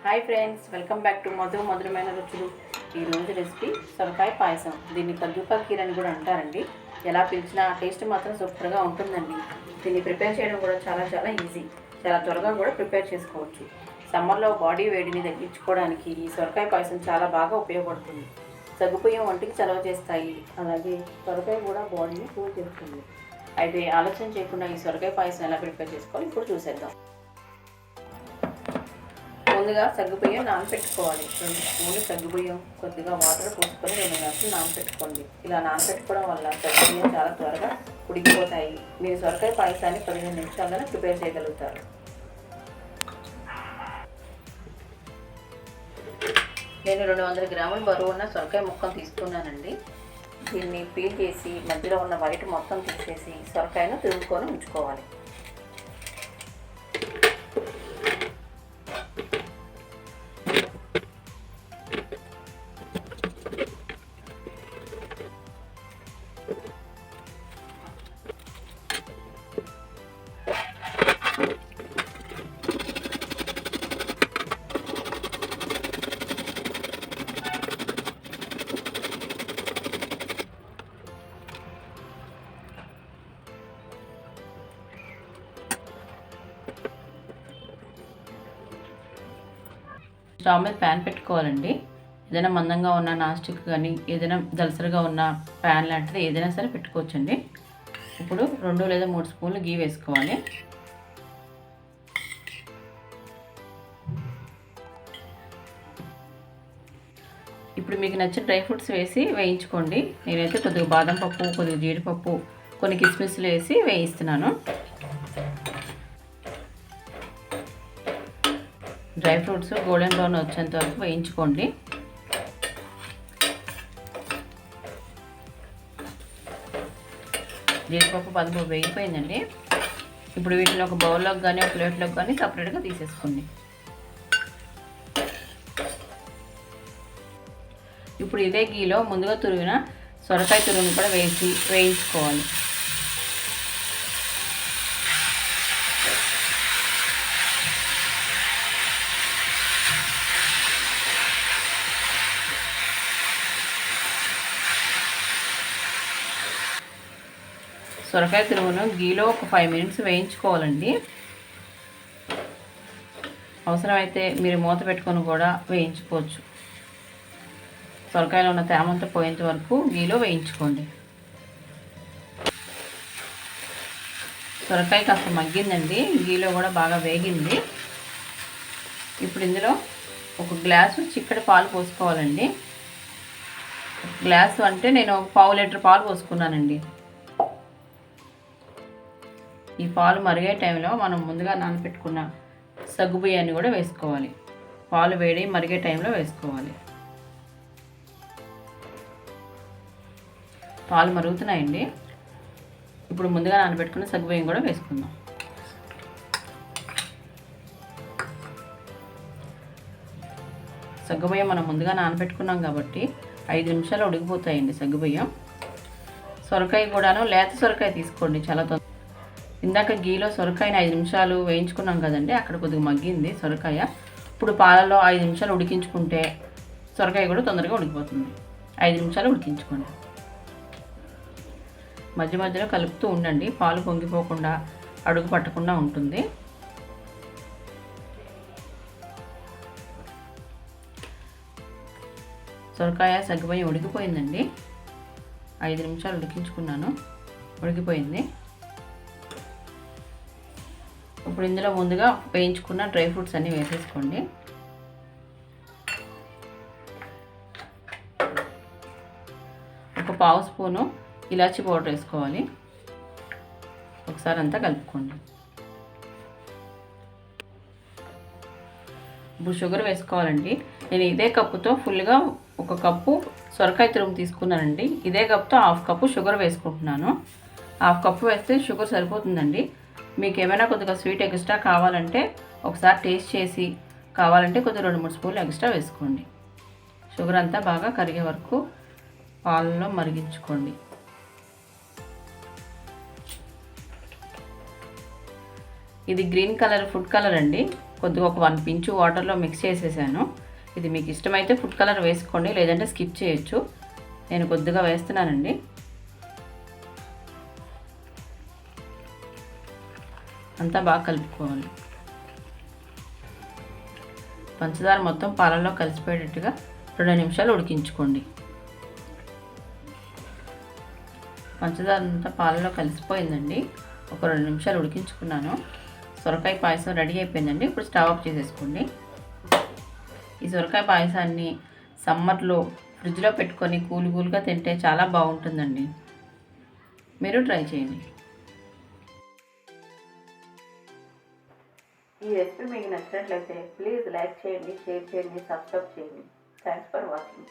Hi friends, welcome back to మధురమైన రుచులు. ఈరోజు రెసిపీ సొరకాయ పాయసం. దీన్ని కద్దు కా ఖీర్ అని కూడా అంటారండి. ఎలా పిలిచినా టేస్ట్ మాత్రం సూపర్గా ఉంటుందండి. దీన్ని ప్రిపేర్ చేయడం కూడా చాలా ఈజీ. చాలా త్వరగా కూడా ప్రిపేర్ చేసుకోవచ్చు. సమ్మర్లో బాడీ వేడిని తగ్గించుకోవడానికి ఈ సొరకాయ పాయసం చాలా బాగా ఉపయోగపడుతుంది. సగ్గుబియ్యం వంటికి చలవ చేస్తాయి, అలాగే సొరకాయ కూడా బాడీని కూల్ చేస్తుంది. అయితే ఆలోచన చేయకుండా ఈ సొరకాయ పాయసం ఎలా ప్రిపేర్ చేసుకోవాలి ఇప్పుడు చూసేద్దాం. ముందుగా సగ్గుబియ్యం నానబెట్టుకోవాలి. 2 స్పూన్లు సగ్గుబియ్యం కొద్దిగా వాటర్ పోసుకొని 2 గంటలు నానబెట్టుకోండి. ఇలా నానబెట్టుకోవడం వల్ల సగ్గుబియ్యం చాలా త్వరగా ఉడికిపోతాయి. మీరు సొరకాయ పాయసాన్ని 15 నిమిషాల్లోనే ప్రిపేర్ చేయగలుగుతారు. నేను 200 గ్రాముల బరువు ఉన్న సొరకాయ ముక్కలు తీసుకున్నానండి. దీన్ని పీల్ చేసి మధ్యలో ఉన్న వైట్ మొత్తం తీసేసి సొరకాయను తురుముకొని ఉంచుకోవాలి. స్టవ్ మీద ప్యాన్ పెట్టుకోవాలండి. ఏదైనా మందంగా ఉన్న నాన్ స్టిక్ కానీ ఏదైనా దలసరిగా ఉన్న ప్యాన్ లాంటిది ఏదైనా సరే పెట్టుకోవచ్చండి. ఇప్పుడు 2 లేదా 3 స్పూన్లు గీ వేసుకోవాలి. ఇప్పుడు మీకు నచ్చిన డ్రై ఫ్రూట్స్ వేసి వేయించుకోండి. నేనైతే కొద్దిగా బాదం పప్పు, కొద్దిగా జీడిపప్పు, కొన్ని కిస్మిస్లు వేసి వేయిస్తున్నాను. డ్రై ఫ్రూట్స్ గోల్డెన్ బ్రౌన్ వచ్చేంత వరకు వేయించుకోండి. జీడిపప్పు, బాదం పప్పు వేగిపోయిందండి. ఇప్పుడు వీటిని ఒక బౌల్లోకి కానీ ఒక ప్లేట్లోకి కానీ సపరేట్గా తీసేసుకోండి. ఇప్పుడు ఇదే గీలో ముందుగా తురిగిన సొరకాయ తురుముని కూడా వేసి వేయించుకోవాలి. సొరకాయ తురుమును గీలో ఒక 5 మినిట్స్ వేయించుకోవాలండి. అవసరమైతే మీరు మూత పెట్టుకొని కూడా వేయించుకోవచ్చు. సొరకాయలో ఉన్న తేమంతా పోయేంత వరకు గీలో వేయించుకోండి. సొరకాయ కాస్త మగ్గిందండి, గీలో కూడా బాగా వేగింది. ఇప్పుడు ఇందులో ఒక గ్లాసు చిక్కటి పాలు పోసుకోవాలండి. గ్లాసు అంటే నేను 1/2 లీటర్ పాలు పోసుకున్నానండి. ఈ పాలు మరిగే టైంలో మనం ముందుగా నానబెట్టుకున్న సగ్గుబియ్యాన్ని కూడా వేసుకోవాలి. పాలు వేడి మరిగే టైంలో వేసుకోవాలి. పాలు మరుగుతున్నాయండి. ఇప్పుడు ముందుగా నానబెట్టుకున్న సగ్గుబియ్యం కూడా వేసుకుందాం. సగ్గుబియ్యం మనం ముందుగా నానబెట్టుకున్నాం కాబట్టి 5 నిమిషాలు ఉడికిపోతాయండి సగ్గుబియ్యం. సొరకాయ కూడాను లేత సొరకాయ తీసుకోండి, చాలా ఇందాక గీలో సొరకాయని 5 నిమిషాలు వేయించుకున్నాం కదండి, అక్కడ కొద్దిగా మగ్గింది సొరకాయ. ఇప్పుడు పాలలో 5 నిమిషాలు ఉడికించుకుంటే సొరకాయ కూడా తొందరగా ఉడికిపోతుంది. 5 నిమిషాలు ఉడికించుకోండి. మధ్య మధ్యలో కలుపుతూ ఉండండి, పాలు పొంగిపోకుండా అడుగు పట్టకుండా ఉంటుంది. సొరకాయ సగ్గుబియ్యం ఉడికిపోయిందండి. 5 నిమిషాలు ఉడికించుకున్నాను, ఉడికిపోయింది. ఇప్పుడు ఇందులో ముందుగా వేయించుకున్న డ్రై ఫ్రూట్స్ అన్నీ వేసేసుకోండి. ఒక 1/2 స్పూను ఇలాచీ పౌడర్ వేసుకోవాలి. ఒకసారి అంతా కలుపుకోండి. ఇప్పుడు షుగర్ వేసుకోవాలండి. నేను ఇదే కప్పుతో ఫుల్గా 1 కప్పు సొరకాయ తురుము తీసుకున్నానండి. ఇదే కప్తో 1/2 కప్పు షుగర్ వేసుకుంటున్నాను. 1/2 కప్పు వేస్తే షుగర్ సరిపోతుందండి. మీకు ఏమైనా కొద్దిగా స్వీట్ ఎక్స్ట్రా కావాలంటే ఒకసారి టేస్ట్ చేసి కావాలంటే కొద్దిగా 2-3 స్పూన్లు ఎక్స్ట్రా వేసుకోండి. షుగర్ అంతా బాగా కరిగే వరకు పాలలో మరిగించుకోండి. ఇది గ్రీన్ కలర్ ఫుడ్ కలర్ అండి, కొద్దిగా ఒక 1 పించు వాటర్లో మిక్స్ చేసేసాను. ఇది మీకు ఇష్టమైతే ఫుడ్ కలర్ వేసుకోండి, లేదంటే స్కిప్ చేయొచ్చు. నేను కొద్దిగా వేస్తున్నానండి. అంతా బాగా కలుపుకోవాలి. పంచదార మొత్తం పాలల్లో కలిసిపోయేటట్టుగా 2 నిమిషాలు ఉడికించుకోండి. పంచదార అంతా పాలలో కలిసిపోయిందండి. ఒక 2 నిమిషాలు ఉడికించుకున్నాను. సొరకాయ పాయసం రెడీ అయిపోయిందండి. ఇప్పుడు స్టవ్ ఆఫ్ చేసేసుకోండి. ఈ సొరకాయ పాయసాన్ని సమ్మర్లో ఫ్రిడ్జ్లో పెట్టుకొని కూల్గా తింటే చాలా బాగుంటుందండి. మీరు ట్రై చేయండి. ఈ రెసిపీ మీకు నచ్చినట్లయితే ప్లీజ్ లైక్ చేయండి, షేర్ చేయండి, సబ్స్క్రైబ్ చేయండి. Thanks for watching.